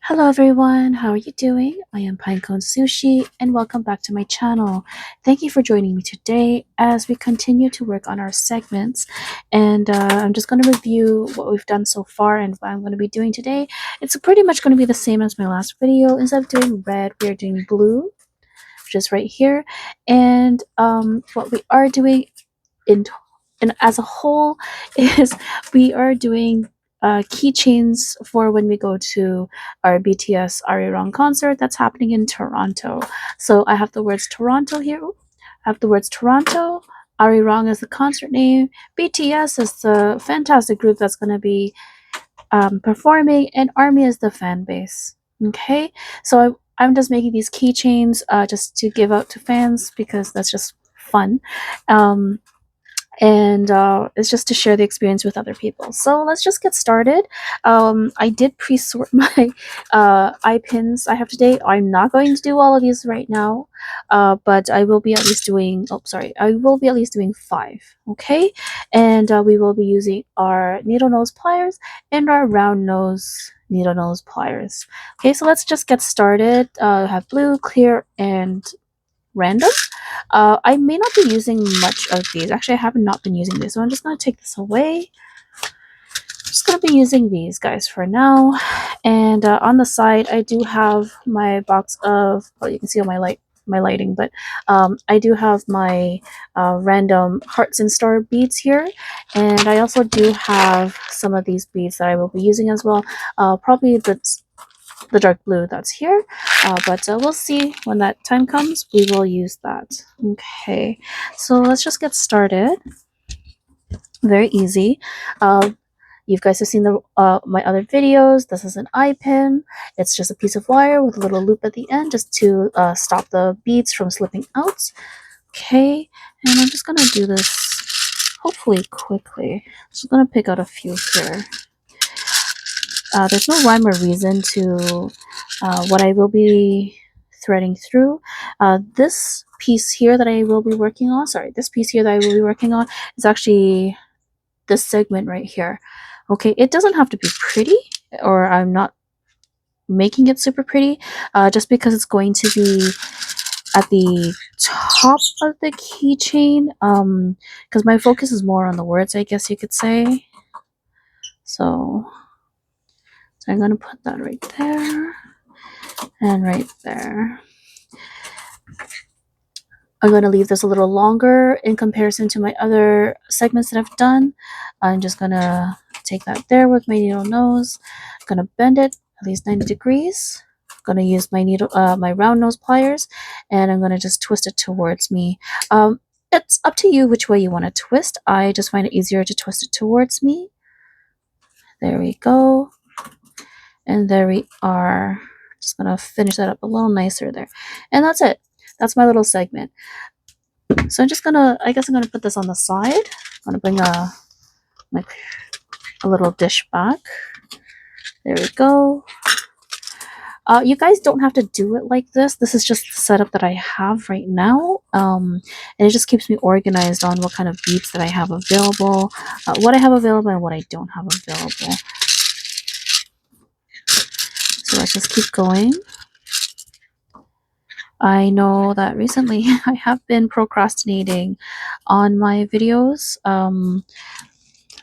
Hello everyone, how are you doing? I am pineconesushi and welcome back to my channel. Thank you for joining me today as we continue to work on our segments, and I'm just going to review what we've done so far and what I'm going to be doing today. It's pretty much going to be the same as my last video. Instead of doing red, we are doing blue, which is right here, and what we are doing in and as a whole is we are doing keychains for when we go to our BTS Arirang concert that's happening in Toronto. So I have the words Toronto here. I have the words Toronto. Arirang is the concert name. BTS is the fantastic group that's going to be performing, and ARMY is the fan base. Okay, so I'm just making these keychains just to give out to fans because that's just fun. Um, and it's just to share the experience with other people. So let's just get started. I did pre-sort my eye pins I have today. I'm not going to do all of these right now, but I will be at least doing, I will be at least doing 5, okay? And we will be using our needle nose pliers and our round nose needle nose pliers. Okay, so let's just get started. Have blue, clear, and random. I may not be using much of these. Actually, I have not been using this, so I'm just going to take this away. I'm just going to be using these guys for now. And on the side, I do have my box of, well, you can see on my lighting, but I do have my random hearts and star beads here, and I also do have some of these beads that I will be using as well. Probably the dark blue that's here, but we'll see when that time comes. We will use that. Okay, so let's just get started. Very easy. You guys have seen the my other videos. This is an eye pin. It's just a piece of wire with a little loop at the end just to stop the beads from slipping out. Okay, and I'm just gonna do this hopefully quickly. Just gonna pick out a few here. There's no rhyme or reason to what I will be threading through. This piece here that I will be working on, this piece here that I will be working on is actually this segment right here. Okay, it doesn't have to be pretty, or I'm not making it super pretty, just because it's going to be at the top of the keychain, because my focus is more on the words, I guess you could say. So I'm going to put that right there and right there. I'm going to leave this a little longer in comparison to my other segments that I've done. I'm just going to take that there with my needle nose. I'm going to bend it at least 90 degrees. I'm going to use my my round nose pliers, and I'm going to just twist it towards me. It's up to you which way you want to twist. I just find it easier to twist it towards me. There we go. And there we are. Just going to finish that up a little nicer there. And that's it. That's my little segment. So I'm just gonna, I guess I'm gonna put this on the side. I'm gonna bring a little dish back. There we go. You guys don't have to do it like this. This is just the setup that I have right now. And it just keeps me organized on what kind of beads that I have available, what I have available and what I don't have available. So let's just keep going. I know that recently I have been procrastinating on my videos.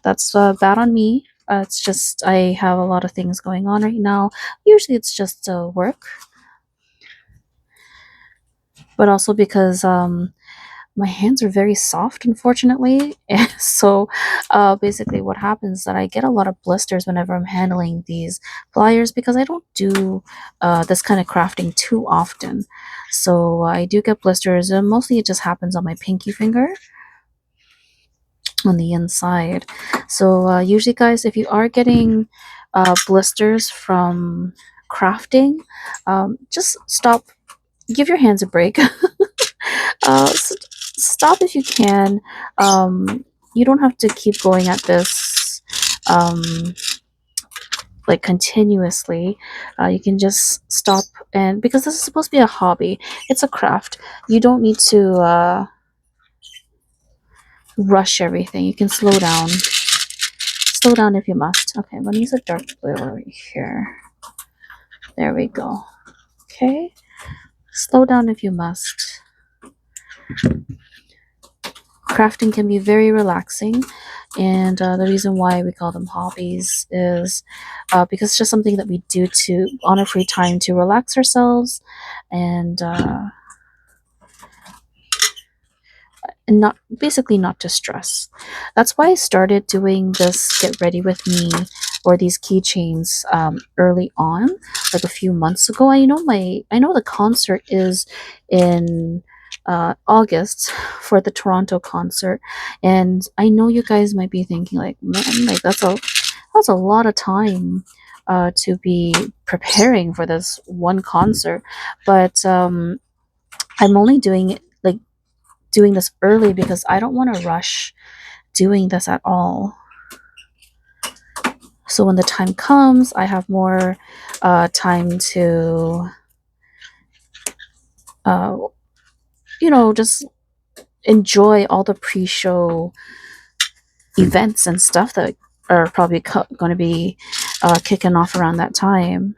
That's bad on me. It's just I have a lot of things going on right now. Usually it's just work, but also because my hands are very soft, unfortunately. And so basically what happens is that I get a lot of blisters whenever I'm handling these pliers because I don't do this kind of crafting too often. So I do get blisters, and mostly it just happens on my pinky finger on the inside. So usually, guys, if you are getting blisters from crafting, just stop. Give your hands a break. Stop if you can. You don't have to keep going at this like continuously. You can just stop, and because this is supposed to be a hobby, it's a craft. You don't need to rush everything. You can slow down. Slow down if you must. Okay, I'm gonna use a dark blue right here. There we go. Okay. Slow down if you must. Crafting can be very relaxing, and the reason why we call them hobbies is because it's just something that we do to on our free time to relax ourselves and not basically not to stress. That's why I started doing this get ready with me or these keychains early on, like a few months ago. I know the concert is in August for the Toronto concert, and I know you guys might be thinking like, man, like that's a lot of time to be preparing for this one concert, but I'm only doing this early because I don't want to rush doing this at all. So when the time comes, I have more time to, uh, just enjoy all the pre-show events and stuff that are probably going to be kicking off around that time.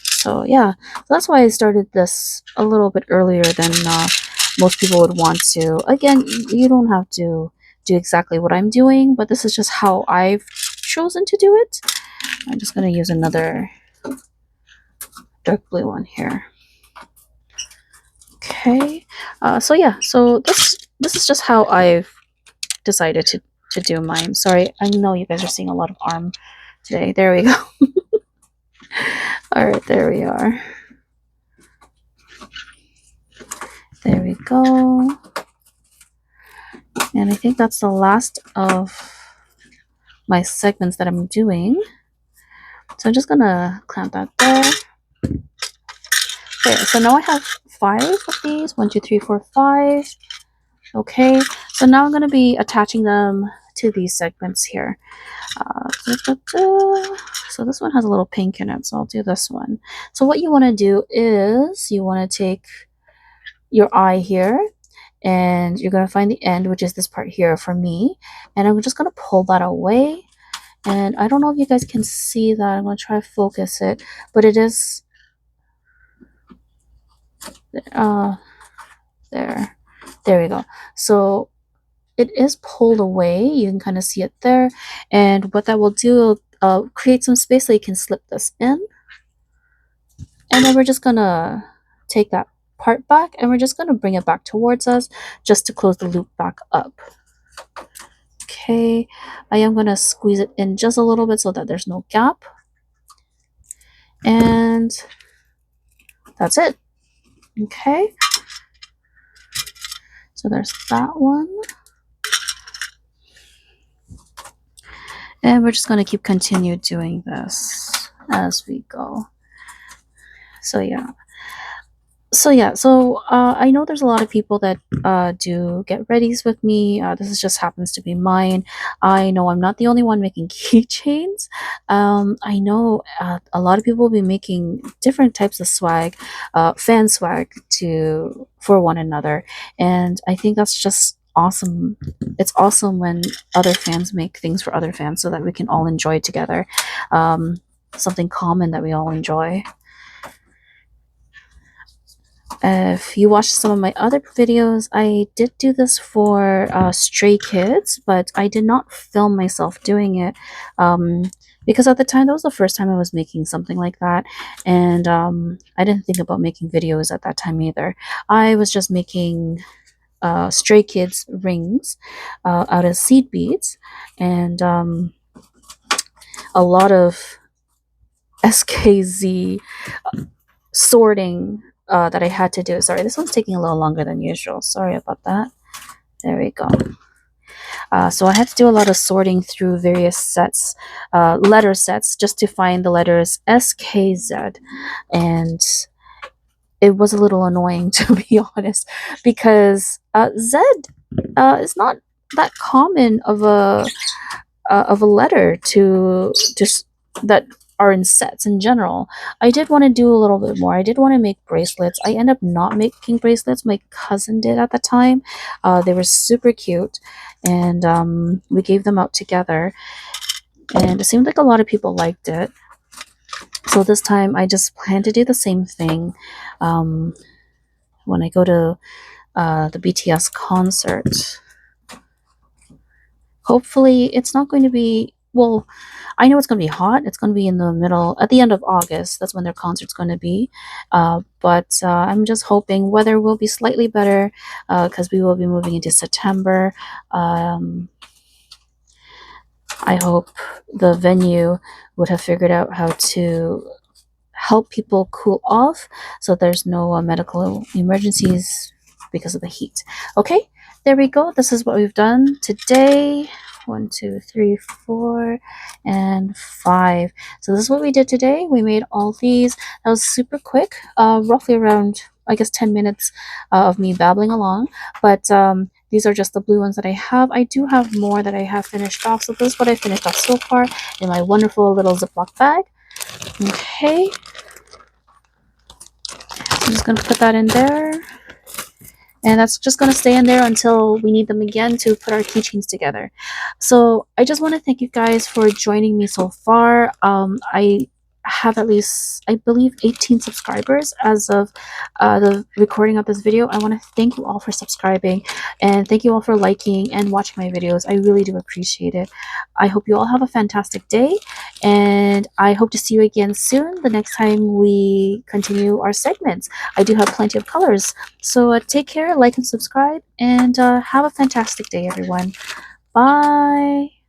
So yeah, so that's why I started this a little bit earlier than most people would want to. Again, you don't have to do exactly what I'm doing, but this is just how I've chosen to do it. I'm just going to use another dark blue one here. Okay, so yeah, so this is just how I've decided to do mine. Sorry, I know you guys are seeing a lot of arm today. There we go. All right, there we are. There we go. And I think that's the last of my segments that I'm doing. So I'm just gonna clamp that there. Okay, so now I have 5 of these. 1, 2, 3, 4, 5. Okay, so now I'm gonna be attaching them to these segments here. So this one has a little pink in it, so I'll do this one. So what you want to do is you want to take your eye here, and you're going to find the end, which is this part here for me, and I'm just going to pull that away. And I don't know if you guys can see that. I'm going to try to focus it, but it is there we go. So it is pulled away. You can kind of see it there, and what that will do, create some space so you can slip this in. And then we're just gonna take that part back, and we're just gonna bring it back towards us just to close the loop back up. Okay, I am gonna squeeze it in just a little bit so that there's no gap. And that's it. Okay, so there's that one. And we're just gonna continue doing this as we go. So yeah. So I know there's a lot of people that do get readies with me. This just happens to be mine. I know I'm not the only one making keychains. I know a lot of people will be making different types of swag, fan swag for one another, and I think that's just awesome. It's awesome when other fans make things for other fans so that we can all enjoy together. Something common that we all enjoy. If you watched some of my other videos, I did do this for Stray Kids, but I did not film myself doing it because at the time, that was the first time I was making something like that, and I didn't think about making videos at that time either. I was just making Stray Kids rings out of seed beads, and a lot of SKZ sorting that I had to do. Sorry, this one's taking a little longer than usual. Sorry about that. There we go. So I had to do a lot of sorting through various sets, letter sets, just to find the letters SKZ. And it was a little annoying, to be honest, because Z is not that common of a letter to just that are in sets in general. I did want to do a little bit more. I did want to make bracelets. I ended up not making bracelets. My cousin did at the time. They were super cute, and we gave them out together, and it seemed like a lot of people liked it. So this time I just plan to do the same thing um, when I go to the BTS concert. Hopefully it's not going to be, well, I know it's going to be hot. It's going to be in the middle, at the end of August. That's when their concert's going to be. But I'm just hoping weather will be slightly better because we will be moving into September. Um, I hope the venue would have figured out how to help people cool off so there's no medical emergencies because of the heat. Okay, there we go. This is what we've done today. 1, 2, 3, 4, and 5. So this is what we did today. We made all these. That was super quick, roughly around, I guess, 10 minutes of me babbling along. But these are just the blue ones that I have. I do have more that I have finished off. So this is what I finished off so far in my wonderful little Ziploc bag. Okay, I'm just going to put that in there. And that's just going to stay in there until we need them again to put our keychains together. So I just want to thank you guys for joining me so far. I have at least, I believe, 18 subscribers as of the recording of this video. I want to thank you all for subscribing and thank you all for liking and watching my videos. I really do appreciate it. I hope you all have a fantastic day, and I hope to see you again soon the next time we continue our segments. I do have plenty of colors. So take care, like and subscribe, and have a fantastic day, everyone. Bye.